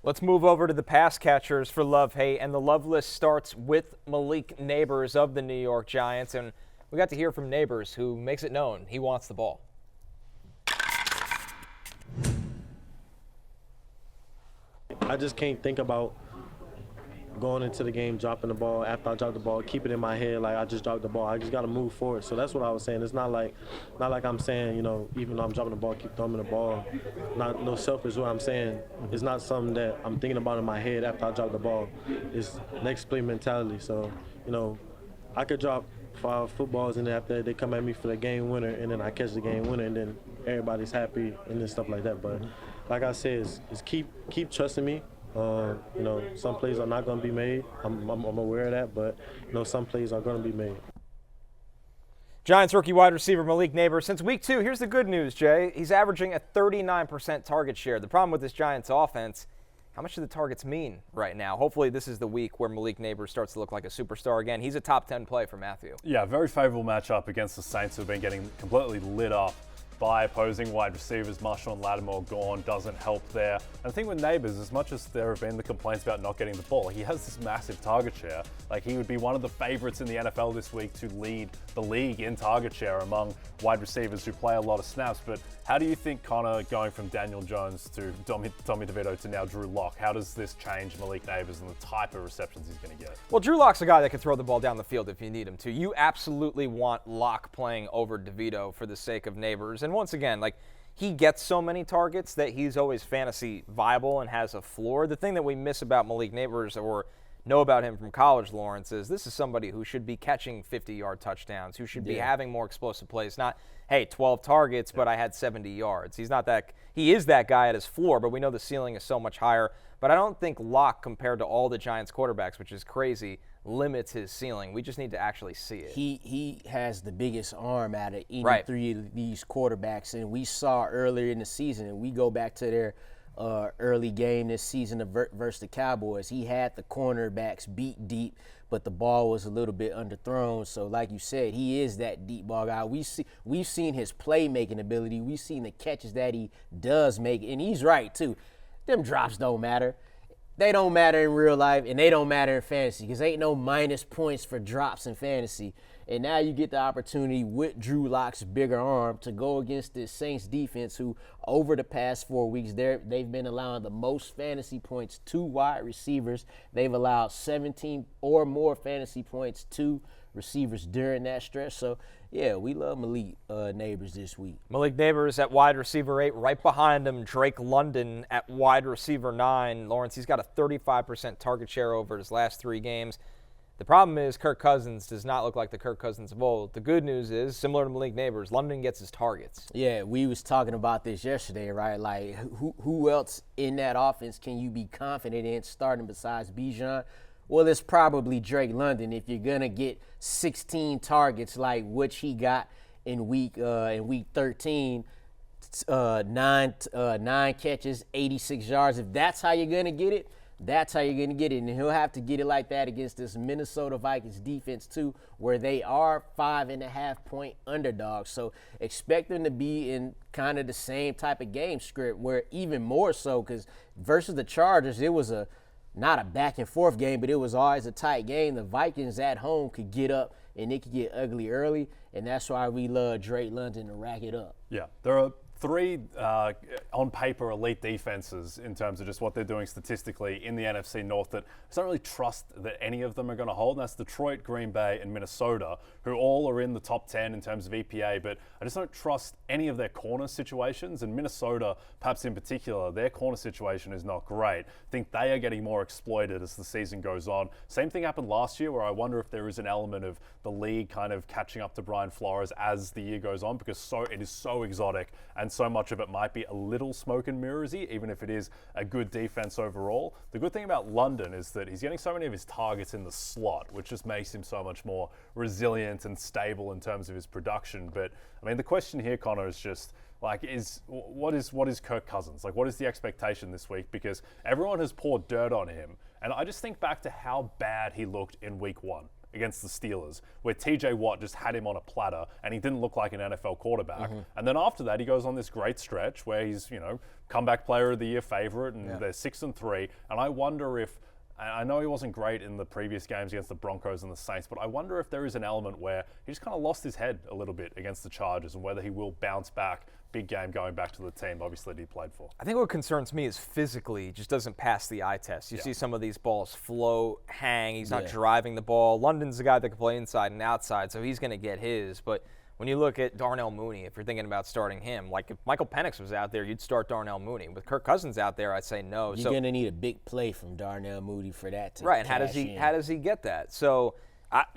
Let's move over to the pass catchers for love-hate, and the love list starts with Malik Nabers of the New York Giants, and we got to hear from Nabers, who makes it known he wants the ball. I just can't think about going into the game, dropping the ball. After I drop the ball, keep it in my head like I just dropped the ball. I just got to move forward. So that's what I was saying. It's not like I'm saying, even though I'm dropping the ball, keep throwing the ball. No selfish what I'm saying. It's not something that I'm thinking about in my head after I drop the ball. It's next play mentality. So, I could drop 5 footballs and then after they come at me for the game winner and then I catch the game winner and then everybody's happy and then stuff like that. But like I said, is keep trusting me. Some plays are not going to be made. I'm aware of that, but some plays are going to be made. Giants rookie wide receiver Malik Nabers. Since week 2, here's the good news, Jay. He's averaging a 39% target share. The problem with this Giants offense, how much do the targets mean right now? Hopefully this is the week where Malik Nabers starts to look like a superstar again. He's a top 10 play for Matthew. Yeah, very favorable matchup against the Saints, who've been getting completely lit up by opposing wide receivers. Marshall and Lattimore gone doesn't help there. And the thing with Nabers, as much as there have been the complaints about not getting the ball, he has this massive target share. Like, he would be one of the favorites in the NFL this week to lead the league in target share among wide receivers who play a lot of snaps. But how do you think, Connor, going from Daniel Jones to Tommy DeVito to now Drew Lock, how does this change Malik Nabers and the type of receptions he's going to get? Well, Drew Lock's a guy that can throw the ball down the field if you need him to. You absolutely want Lock playing over DeVito for the sake of Nabers. And once again, he gets so many targets that he's always fantasy viable and has a floor. The thing that we miss about Malik Nabers or know about him from college, Lawrence, is this is somebody who should be catching 50-yard touchdowns, who should be having more explosive plays. Not, hey, 12 targets, but I had 70 yards. He's not that. He is that guy at his floor, but we know the ceiling is so much higher. But I don't think Locke, compared to all the Giants quarterbacks, which is crazy, limits his ceiling. We just need to actually see it. He has the biggest arm out of any three of these quarterbacks, and we saw earlier in the season, and we go back to their early game this season versus the Cowboys. He had the cornerbacks beat deep, but the ball was a little bit underthrown. So like you said, he is that deep ball guy. We've seen his playmaking ability. We've seen the catches that he does make, and he's right too. Them drops don't matter. They don't matter in real life, and they don't matter in fantasy because ain't no minus points for drops in fantasy. And now you get the opportunity with Drew Lock's bigger arm to go against this Saints defense who, over the past 4 weeks, they've been allowing the most fantasy points to wide receivers. They've allowed 17 or more fantasy points to receivers during that stretch. So, yeah, we love Malik Nabers this week. Malik Nabers at wide receiver 8. Right behind him, Drake London at wide receiver 9. Lawrence, he's got a 35% target share over his last 3 games. The problem is Kirk Cousins does not look like the Kirk Cousins of old. The good news is, similar to Malik Nabers, London gets his targets. Yeah, we was talking about this yesterday, right? Like, who else in that offense can you be confident in starting besides Bijan? Well, it's probably Drake London if you're going to get 16 targets like which he got in week 13, 9 catches, 86 yards. If that's how you're going to get it, that's how you're going to get it. And he'll have to get it like that against this Minnesota Vikings defense, too, where they are 5.5-point underdogs. So expect them to be in kind of the same type of game script, where even more so, because versus the Chargers, it was not a back-and-forth game, but it was always a tight game. The Vikings at home could get up, and it could get ugly early, and that's why we love Drake London to rack it up. Yeah, there are 3 on paper elite defenses in terms of just what they're doing statistically in the NFC North that I don't really trust that any of them are going to hold. And that's Detroit, Green Bay, and Minnesota, who all are in the top 10 in terms of EPA, but I just don't trust any of their corner situations. And Minnesota, perhaps in particular, their corner situation is not great. I think they are getting more exploited as the season goes on. Same thing happened last year, where I wonder if there is an element of the league kind of catching up to Brian Flores as the year goes on, because it is so exotic and so much of it might be a little smoke and mirrorsy, even if it is a good defense overall. The good thing about London is that he's getting so many of his targets in the slot, which just makes him so much more resilient and stable in terms of his production. But I mean, the question here, Connor, is just like, what is Kirk Cousins? Like, what is the expectation this week? Because everyone has poured dirt on him. And I just think back to how bad he looked in week 1. against the Steelers, where TJ Watt just had him on a platter and he didn't look like an NFL quarterback. And then after that, he goes on this great stretch where he's, comeback player of the year favorite, and they're 6-3. And I wonder if, I know he wasn't great in the previous games against the Broncos and the Saints, but I wonder if there is an element where he just kind of lost his head a little bit against the Chargers, and whether he will bounce back. Big game going back to the team, obviously, that he played for. I think what concerns me is physically just doesn't pass the eye test. You see some of these balls float, hang. He's not driving the ball. London's a guy that can play inside and outside, so he's going to get his. But when you look at Darnell Mooney, if you're thinking about starting him, like if Michael Penix was out there, you'd start Darnell Mooney. With Kirk Cousins out there, I'd say no. You're going to need a big play from Darnell Mooney for that to right, and how does he get that? So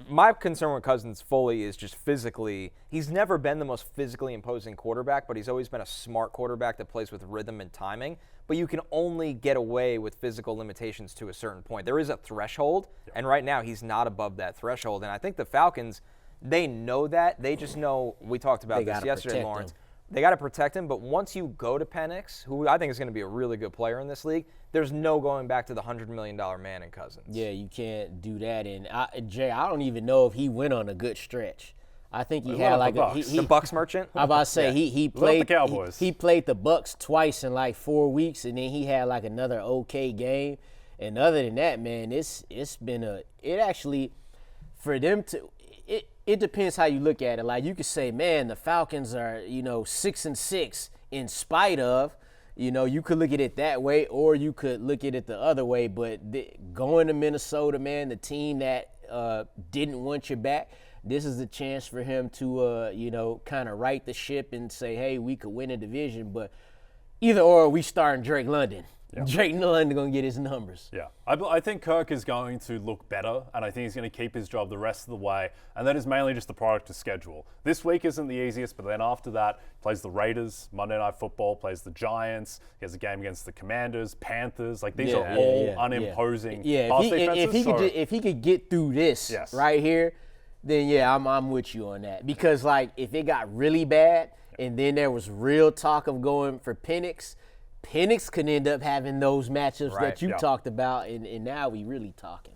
my concern with Cousins fully is just physically. He's never been the most physically imposing quarterback, but he's always been a smart quarterback that plays with rhythm and timing. But you can only get away with physical limitations to a certain point. There is a threshold, and right now he's not above that threshold. And I think the Falcons, they know that. They just know, we talked about this yesterday, Lawrence. They got to protect him, but once you go to Penix, who I think is going to be a really good player in this league, there's no going back to the $100 million man in Cousins. Yeah, you can't do that. And Jay, I don't even know if he went on a good stretch. I think he had like the Bucks merchant. I'm about to say he played the Cowboys. He played the Bucks twice in like 4 weeks, and then he had like another okay game. And other than that, man, it actually for them to. It depends how you look at it. Like, you could say, man, the Falcons are, 6-6 in spite of. You could look at it that way, or you could look at it the other way. But going to Minnesota, man, the team that didn't want you back, this is a chance for him to, kind of right the ship and say, hey, we could win a division. But either or, we starting Drake London. Yep. Drake London going to get his numbers. Yeah. I think Kirk is going to look better, and I think he's going to keep his job the rest of the way, and that is mainly just the product of schedule. This week isn't the easiest, but then after that, plays the Raiders, Monday Night Football, plays the Giants, he has a game against the Commanders, Panthers. Like, these are all unimposing pass defenses. If he could get through this right here, then, I'm with you on that. Because, like, if it got really bad and then there was real talk of going for Penix could end up having those matchups that you talked about, and now we really talking.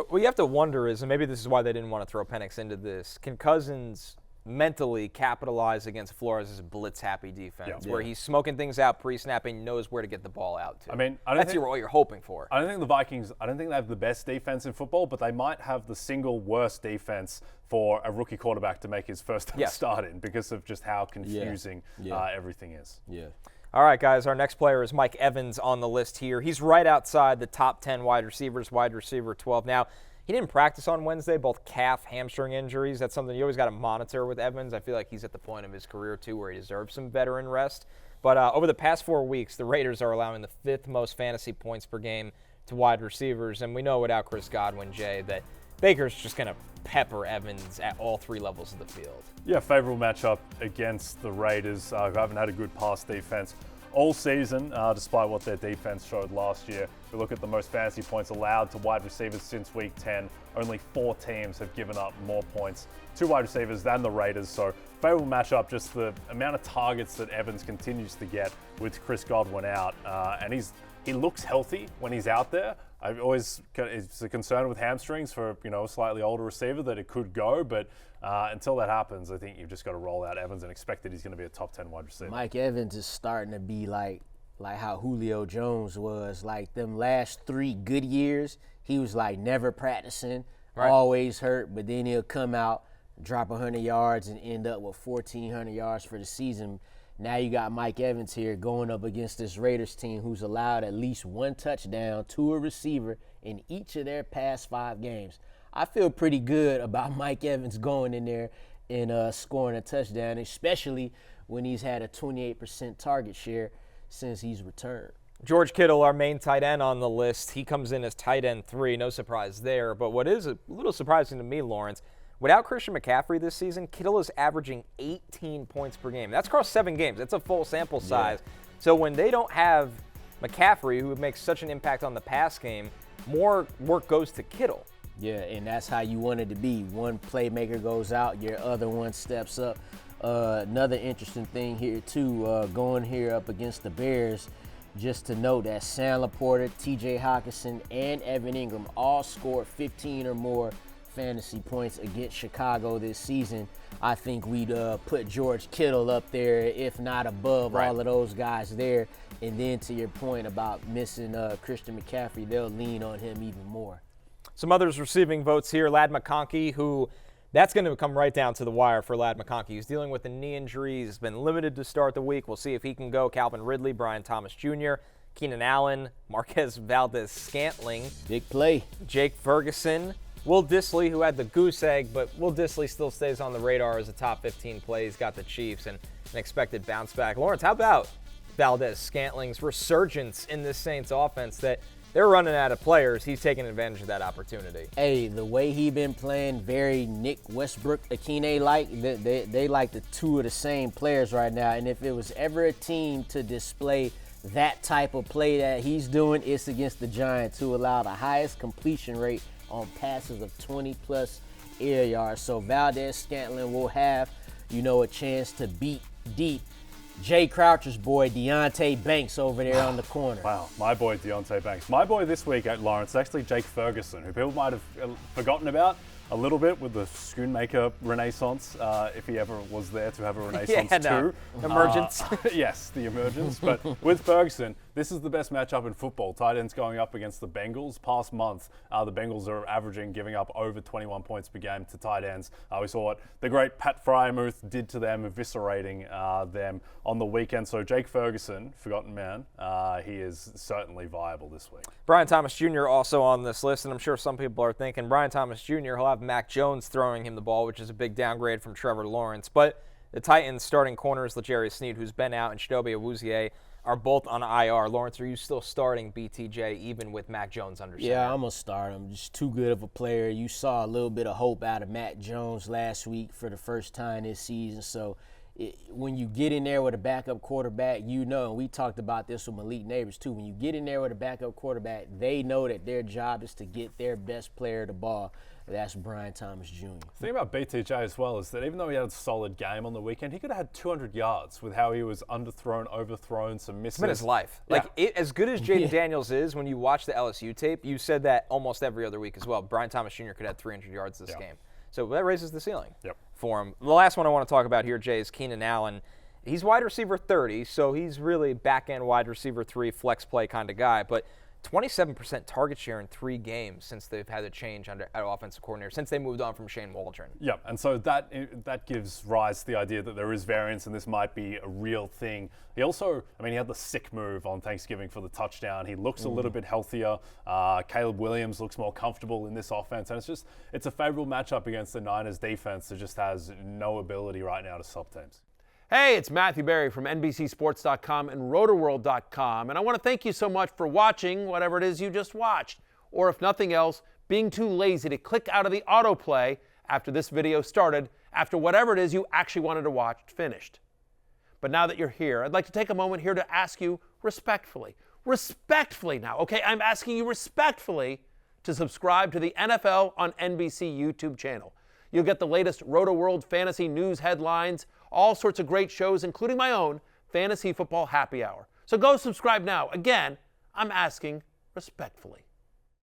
What you have to wonder is, and maybe this is why they didn't want to throw Penix into this, can Cousins mentally capitalize against Flores' blitz-happy defense, where he's smoking things out pre-snapping, knows where to get the ball out to? I mean, that's what you're hoping for. I don't think the Vikings, I don't think they have the best defense in football, but they might have the single worst defense for a rookie quarterback to make his first start in, because of just how confusing everything is. Yeah. All right, guys, our next player is Mike Evans on the list here. He's right outside the top 10 wide receivers, wide receiver 12. Now, he didn't practice on Wednesday, both calf, hamstring injuries. That's something you always got to monitor with Evans. I feel like he's at the point of his career, too, where he deserves some veteran rest. But over the past 4 weeks, the Raiders are allowing the 5th most fantasy points per game to wide receivers. And we know without Chris Godwin, Jay, that Baker's just going to pepper Evans at all 3 levels of the field. Yeah, favorable matchup against the Raiders, who haven't had a good pass defense all season, despite what their defense showed last year. If we look at the most fantasy points allowed to wide receivers since Week 10, only 4 teams have given up more points to wide receivers than the Raiders. So favorable matchup, just the amount of targets that Evans continues to get with Chris Godwin out. And he looks healthy when he's out there. It's a concern with hamstrings for a slightly older receiver that it could go, but until that happens, I think you've just got to roll out Evans and expect that he's going to be a top 10 wide receiver. Mike Evans is starting to be like how Julio Jones was. Like them last 3 good years, he was like never practicing, always hurt, but then he'll come out, drop 100 yards, and end up with 1,400 yards for the season. Now you got Mike Evans here going up against this Raiders team who's allowed at least 1 touchdown to a receiver in each of their past 5 games. I feel pretty good about Mike Evans going in there and scoring a touchdown, especially when he's had a 28% target share since he's returned. George Kittle, our main tight end on the list, he comes in as tight end 3. No surprise there. But what is a little surprising to me, Lawrence, without Christian McCaffrey this season, Kittle is averaging 18 points per game. That's across 7 games. That's a full sample size. Yeah. So when they don't have McCaffrey, who makes such an impact on the pass game, more work goes to Kittle. Yeah, and that's how you want it to be. One playmaker goes out, your other one steps up. Another interesting thing here, too, going here up against the Bears, just to note that Sam Laporta, T.J. Hockenson, and Evan Ingram all scored 15 or more fantasy points against Chicago this season, I think we'd put George Kittle up there, if not above all of those guys there. And then to your point about missing Christian McCaffrey, they'll lean on him even more. Some others receiving votes here. Ladd McConkey, who that's going to come right down to the wire for Ladd McConkey. He's dealing with a knee injury. He's been limited to start the week. We'll see if he can go. Calvin Ridley, Brian Thomas Jr., Keenan Allen, Marquez Valdez-Scantling. Big play. Jake Ferguson, Will Dissly, who had the goose egg, but Will Dissly still stays on the radar as a top 15 play. He's got the Chiefs and an expected bounce back. Lawrence, how about Valdez-Scantling's resurgence in this Saints offense that they're running out of players? He's taking advantage of that opportunity. Hey, the way he been playing, very Nick Westbrook-Akine-like. They like the two of the same players right now. And if it was ever a team to display that type of play that he's doing, it's against the Giants, who allow the highest completion rate on passes of 20-plus air yards. So Valdez-Scantling will have, a chance to beat deep Jay Croucher's boy, Deonte Banks, over there on the corner. Wow, my boy Deonte Banks. My boy this week at Lawrence is actually Jake Ferguson, who people might have forgotten about a little bit with the Schoonmaker renaissance, if he ever was there to have a renaissance too. Emergence. Yes, the emergence. But with Ferguson, this is the best matchup in football. Tight ends going up against the Bengals. Past month, the Bengals are averaging, giving up over 21 points per game to tight ends. We saw what the great Pat Fryermuth did to them, eviscerating them on the weekend. So Jake Ferguson, forgotten man, he is certainly viable this week. Brian Thomas Jr. also on this list, and I'm sure some people are thinking Brian Thomas Jr., he'll have Mac Jones throwing him the ball, which is a big downgrade from Trevor Lawrence. But the Titans starting corners, L'Jarius Sneed, who's been out, and Chidobe Awuzie are both on IR. Lawrence, are you still starting BTJ even with Mac Jones under center? Yeah, I'm going to start him. Just too good of a player. You saw a little bit of hope out of Mac Jones last week for the first time this season. So when you get in there with a backup quarterback, and we talked about this with Malik Nabers too, when you get in there with a backup quarterback, they know that their job is to get their best player the ball. That's Brian Thomas Jr. The thing about BTJ as well is that even though he had a solid game on the weekend, he could have had 200 yards with how he was underthrown, overthrown, some misses. It's been his life. As good as Jaden Daniels is, when you watch the LSU tape, you said that almost every other week as well. Brian Thomas Jr. could have 300 yards this game. So that raises the ceiling for him. The last one I want to talk about here, Jay, is Keenan Allen. He's wide receiver 30, so he's really back-end wide receiver 3, flex play kind of guy. But 27% target share in 3 games since they've had a change at offensive coordinator, since they moved on from Shane Waldron. Yeah, and so that gives rise to the idea that there is variance and this might be a real thing. He also, he had the sick move on Thanksgiving for the touchdown. He looks a little bit healthier. Caleb Williams looks more comfortable in this offense. And it's a favorable matchup against the Niners defense that just has no ability right now to stop teams. Hey, it's Matthew Berry from NBCSports.com and Rotorworld.com, and I want to thank you so much for watching whatever it is you just watched, or if nothing else, being too lazy to click out of the autoplay after this video started, after whatever it is you actually wanted to watch finished. But now that you're here, I'd like to take a moment here to ask you respectfully now, okay? I'm asking you respectfully to subscribe to the NFL on NBC YouTube channel. You'll get the latest Roto-World fantasy news headlines, all sorts of great shows, including my own Fantasy Football Happy Hour. So go subscribe now. Again, I'm asking respectfully.